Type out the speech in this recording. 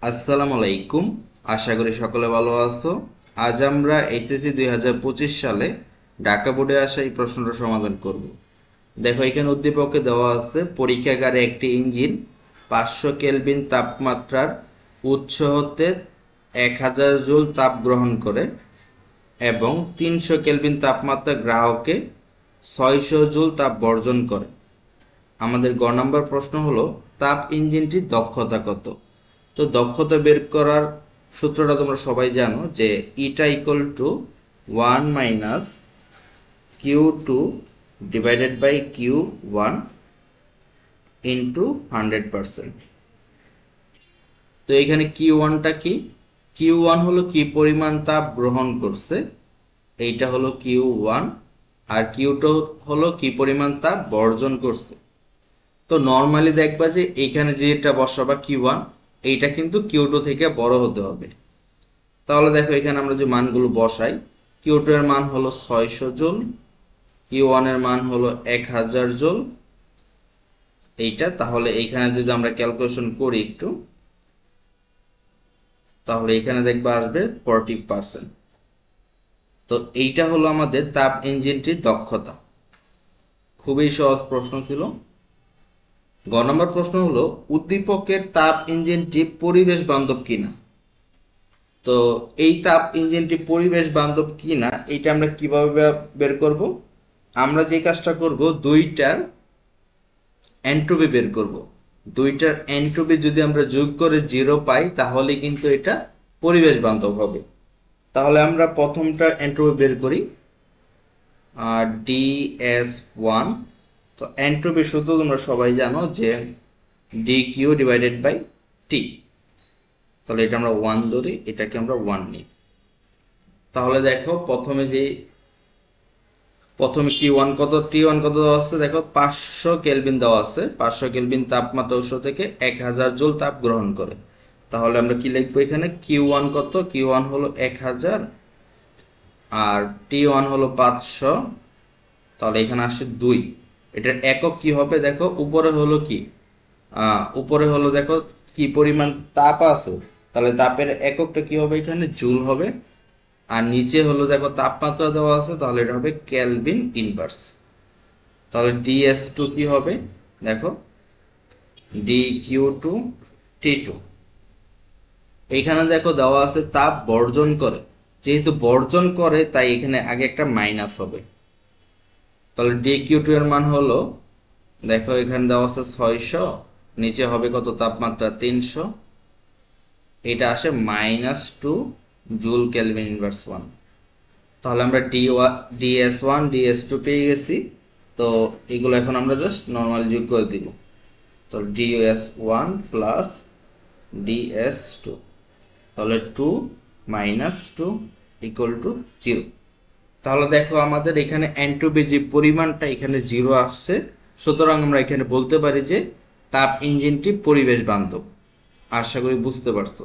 আসসালামু আলাইকুম। আশা করি সকলে ভালো আছো। আজ আমরা এইচএসসি 2025 সালে ঢাকা বোর্ডে আসা এই প্রশ্নটা সমাধান করব। দেখো, এখানে উদ্দীপকে দেওয়া আছে পরীক্ষাগারে একটি ইঞ্জিন 500 কেলভিন তাপমাত্রার উৎস হতে 1000 জুল তাপ গ্রহণ করে এবং 300 কেলভিন তাপমাত্রা গ্রাহকে 600 জুল তাপ বর্জন করে। আমাদের গ নম্বর প্রশ্ন হলো তাপ ইঞ্জিনটির দক্ষতা কত। তো দক্ষতা বের করার সূত্রটা তোমরা সবাই জানো যে eta equal to 1 - Q2 divided by Q1 into 100%। তো এখানে Q1টা কি? Q1 হলো কি পরিমাণ তাপ গ্রহণ করছে, এইটা হলো Q1। আর Q2 হলো কি পরিমাণ তাপ বর্জন করছে। তো নর্মালি দেখবা যে এইখানে যেটা বসাবা Q1, এইটা কিন্তু Q2 থেকে বড় হতে হবে। তাহলে দেখো, এখানে আমরা যে মানগুলো বসাই, Q2 এর মান হলো 600 জুল, Q1 এর মান হলো 1000 জুল এইটা। তাহলে এইখানে যদি আমরা ক্যালকুলেশন করি একটু, তাহলে এখানে দেখবা আসবে 40%। তো এইটা হলো আমাদের তাপ ইঞ্জিনটির দক্ষতা। খুবই সহজ প্রশ্ন ছিল। গ নম্বর প্রশ্ন হলো উদ্দীপকের তাপ ইঞ্জিনটি পরিবেশ বান্ধব কিনা। তো এই তাপ ইঞ্জিনটি পরিবেশ বান্ধব কিনা এটা আমরা কিভাবে বের করব? আমরা যে কাজটা করব, দুইটার এন্ট্রপি বের করব। দুইটার এন্ট্রপি যদি আমরা যোগ করে 0 পাই তাহলে কিন্তু এটা পরিবেশ বান্ধব হবে। তাহলে আমরা প্রথমটার এন্ট্রপি বের করি, DS1। তো এন্ট্রপি সূত্র তোমরা সবাই জানো যে DQ ডিভাইডেড বাই টি। তাহলে এটা আমরা 1 ধরি, এটাকে আমরা 1 নিই। তাহলে দেখো, প্রথমে T1 কত দেওয়া আছে, দেখো 500 কেলভিন দেওয়া আছে। 500 কেলভিন তাপমাত্রা উৎস থেকে 1000 জুল তাপ গ্রহণ করে। তাহলে আমরা কি লিখবো এখানে? Q1 কত? Q1 হলো 1000 আর T1 হলো 500। তাহলে এখানে আসে 2। এটার একক কি হবে? দেখো উপরে হলো কি, উপরে হলো দেখো কি পরিমাণ তাপ আছে, তাহলে তাপের এককটা কি হবে? এখানে জুল হবে। আর নিচে হলো দেখো তাপমাত্রা দেওয়া আছে, তাহলে এটা হবে কেলভিন ইনভার্স। তাহলে DS2 কি হবে? দেখো DQ2T2। এখানে দেখো দেওয়া আছে তাপ বর্জন করে, যেহেতু বর্জন করে তাই এখানে আগে একটা মাইনাস হবে। তাহলে DQ2 এর মান হলো, দেখো এখানে দেওয়া আছে 600, নিচে হবে কত তাপমাত্রা? 300। এটা আসে -2 জুল কেলভিন ইনভার্স 1। তাহলে আমরা DS1 DS2 পেয়ে গেছি। তো এগুলো এখন আমরা জাস্ট নর্মাল যোগ করে দিব। তো DS1 প্লাস DS2, তাহলে 2 - 2 ইকুয়াল টু 0। তাহলে দেখো আমাদের এখানে এন্ট্রপি যে পরিমাণটা এখানে 0 আসছে, সুতরাং আমরা এখানে বলতে পারি যে তাপ ইঞ্জিনটি পরিবেশ বান্ধব। আশা করি বুঝতে পারছো।